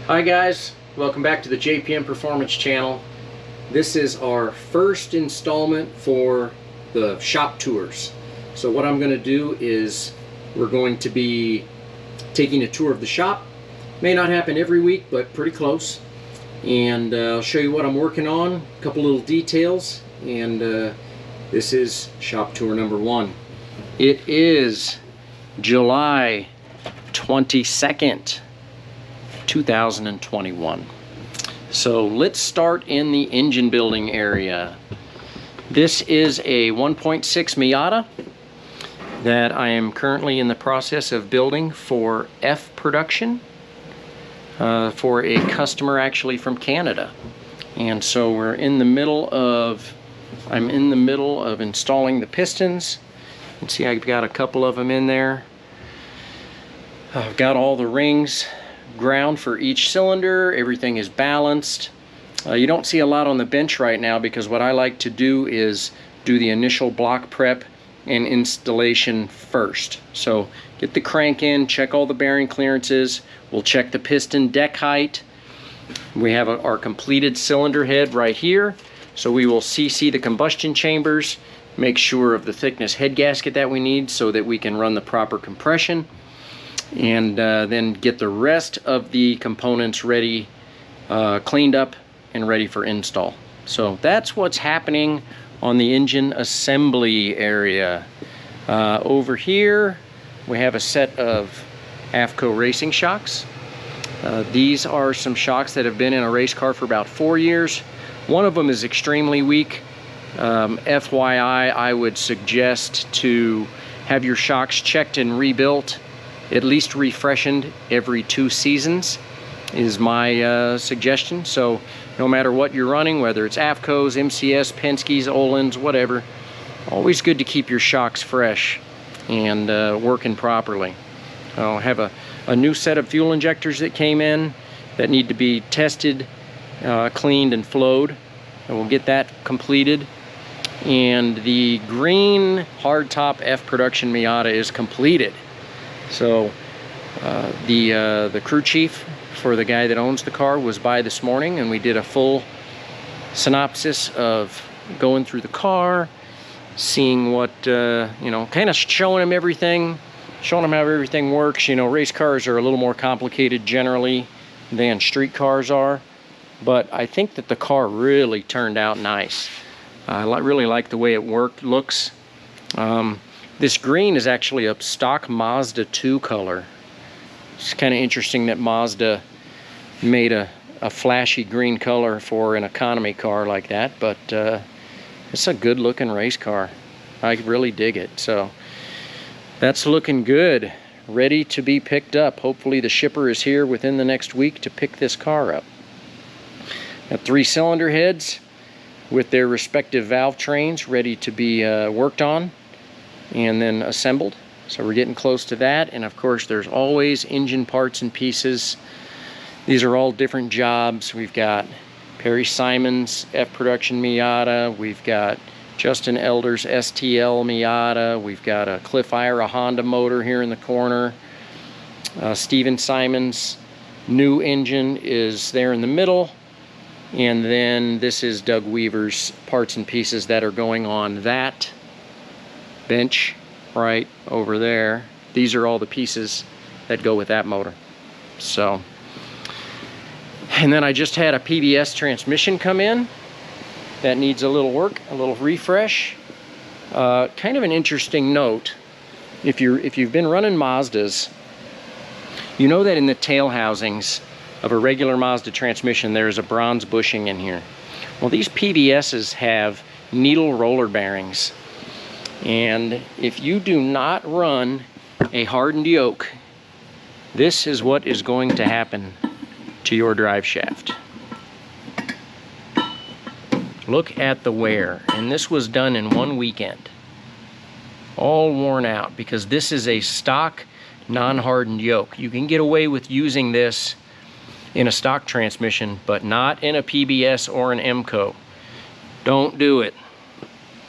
Hi guys, welcome back to the JPM Performance channel. This is our first installment for the shop tours. So what I'm going to do is we're going to be taking a tour of the shop. May not happen every week, but pretty close. And I'll show you what I'm working on, a couple little details, and this is shop tour number 1. It is July 22nd. 2021. So let's start in the engine building area. This is a 1.6 Miata that I am currently in the process of building for F production for a customer actually from Canada. And so we're in the middle of, I'm in the middle of installing the pistons. You can see I've got a couple of them in there. I've got all the rings ground for each cylinder. Everything is balanced. You don't see a lot on the bench right now because what I like to do is do the initial block prep and installation first. So get the crank in, check all the bearing clearances. We'll check the piston deck height. We have our completed cylinder head right here. So we will CC the combustion chambers, make sure of the thickness head gasket that we need so that we can run the proper compression, and then get the rest of the components ready, cleaned up and ready for install. So that's what's happening on the engine assembly area. Over here we have a set of AFCO racing shocks. These are some shocks that have been in a race car for about 4 years. One of them is extremely weak. FYI, I would suggest to have your shocks checked and rebuilt, at least refreshened every 2 seasons is my suggestion. So no matter what you're running, whether it's AFCOs, MCS, Penske's, Olin's, whatever, always good to keep your shocks fresh and working properly. I'll have a new set of fuel injectors that came in that need to be tested, cleaned and flowed, and we'll get that completed. And the green hardtop F production Miata is completed. So the crew chief for the guy that owns the car was by this morning, and we did a full synopsis of going through the car, seeing what, you know, kind of showing him everything, showing him how everything works. You know, race cars are a little more complicated generally than street cars are, but I think that the car really turned out nice. I really like the way it looks. This green is actually a stock Mazda 2 color. It's kind of interesting that Mazda made a flashy green color for an economy car like that, but it's a good looking race car. I really dig it. So that's looking good, ready to be picked up. Hopefully the shipper is here within the next week to pick this car up. Got 3 cylinder heads with their respective valve trains ready to be worked on and then assembled. So we're getting close to that. And of course there's always engine parts and pieces. These are all different jobs. We've got Perry Simon's F production Miata, we've got Justin Elder's STL Miata, we've got a Cliff Ira Honda motor here in the corner. Steven Simon's new engine is there in the middle, and then this is Doug Weaver's parts and pieces that are going on that bench right over there. These are all the pieces that go with that motor. So, and then I just had a PBS transmission come in that needs a little work, a little refresh. Kind of an interesting note, if you've been running Mazdas, you know that in the tail housings of a regular Mazda transmission there's a bronze bushing in here. Well, these PBSs have needle roller bearings. And if you do not run a hardened yoke, this is what is going to happen to your drive shaft. Look at the wear, and this was done in 1 weekend. All worn out because this is a stock non-hardened yoke. You can get away with using this in a stock transmission, but not in a PBS or an MCO. Don't do it.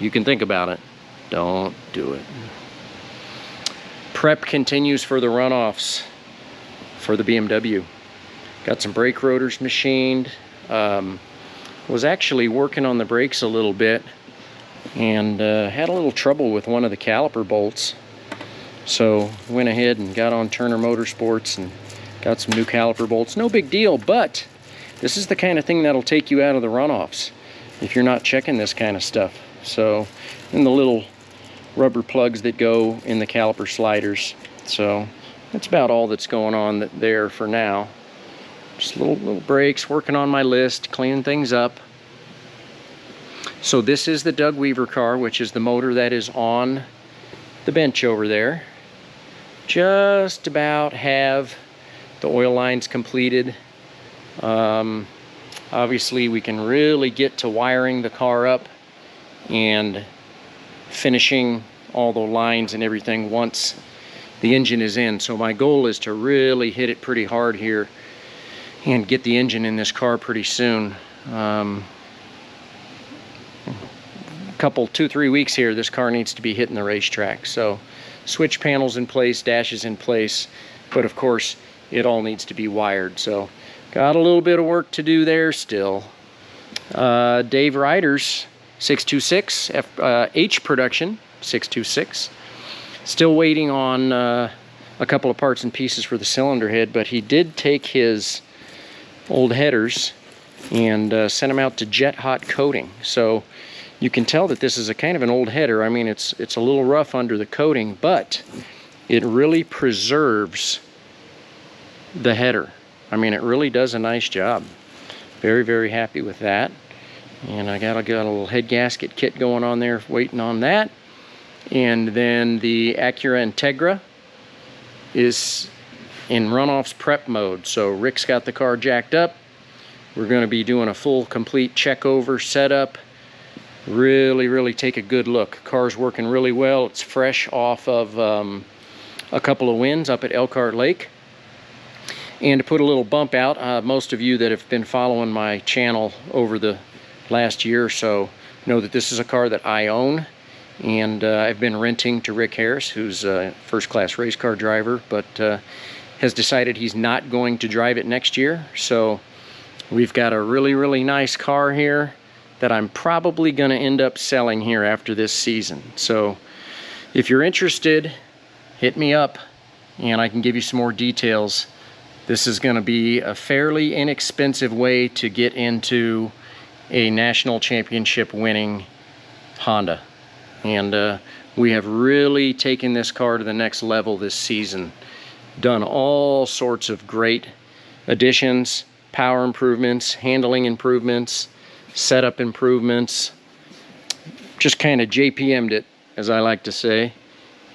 You can think about it. Don't do it. Prep continues for the runoffs for the BMW. Got some brake rotors machined. Was actually working on the brakes a little bit and had a little trouble with one of the caliper bolts. So went ahead and got on Turner Motorsports and got some new caliper bolts. No big deal, but this is the kind of thing that'll take you out of the runoffs if you're not checking this kind of stuff. So, and the little rubber plugs that go in the caliper sliders. So that's about all that's going on there for now. Just little breaks, working on my list, cleaning things up. So this is the Doug Weaver car, which is the motor that is on the bench over there. Just about have the oil lines completed. Obviously we can really get to wiring the car up and finishing all the lines and everything once the engine is in. So my goal is to really hit it pretty hard here and get the engine in this car pretty soon. Couple 2-3 weeks here, this car needs to be hitting the racetrack. So switch panels in place, dashes in place, but of course it all needs to be wired. So got a little bit of work to do there still. Dave Ryder's 626 H production 626, still waiting on a couple of parts and pieces for the cylinder head, but he did take his old headers and sent them out to jet hot coating. So you can tell that this is a kind of an old header. I mean, it's a little rough under the coating, but it really preserves the header. I mean, it really does a nice job. Very, very happy with that. And I got a little head gasket kit going on there, waiting on that. And then the Acura Integra is in Runoffs Prep mode. So Rick's got the car jacked up. We're going to be doing a full, complete check over setup. Really take a good look. Car's working really well. It's fresh off of a couple of wins up at Elkhart Lake. And to put a little bump out, most of you that have been following my channel over the last year or so know that this is a car that I own, and I've been renting to Rick Harris, who's a first-class race car driver, but has decided he's not going to drive it next year. So we've got a really nice car here that I'm probably going to end up selling here after this season. So if you're interested, hit me up and I can give you some more details. This is going to be a fairly inexpensive way to get into a national championship winning Honda. And we have really taken this car to the next level this season. Done all sorts of great additions, power improvements, handling improvements, setup improvements. Just kind of JPM'd it, as I like to say.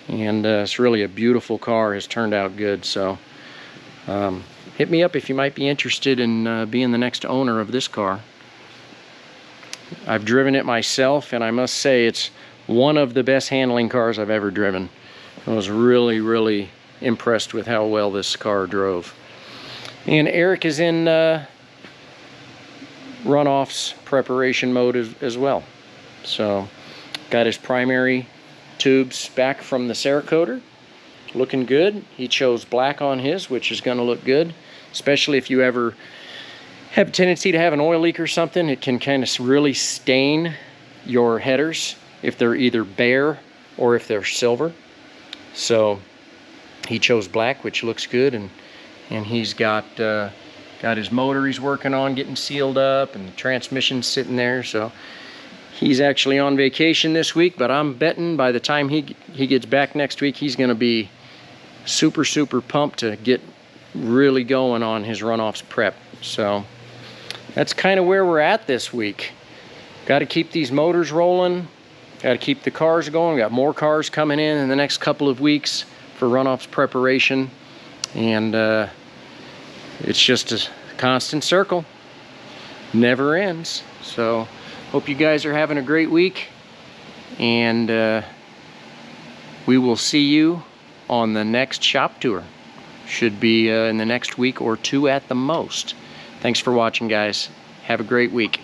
And it's really a beautiful car. Has turned out good. So hit me up if you might be interested in being the next owner of this car. I've driven it myself, and I must say it's one of the best handling cars I've ever driven. I was really impressed with how well this car drove. And Eric is in runoffs preparation mode as well. So got his primary tubes back from the Cerakoter, looking good. He chose black on his, which is going to look good, especially if you ever have a tendency to have an oil leak or something. It can kind of really stain your headers if they're either bare or if they're silver. So he chose black, which looks good, and he's got his motor he's working on getting sealed up, and the transmission's sitting there. So he's actually on vacation this week, but I'm betting by the time he gets back next week, he's going to be super pumped to get really going on his Runoffs Prep. So that's kind of where we're at this week. Got to keep these motors rolling. Got to keep the cars going. Got more cars coming in the next couple of weeks for Runoffs preparation. And it's just a constant circle. Never ends. So hope you guys are having a great week. And we will see you on the next shop tour. Should be in the next week or two at the most. Thanks for watching, guys. Have a great week.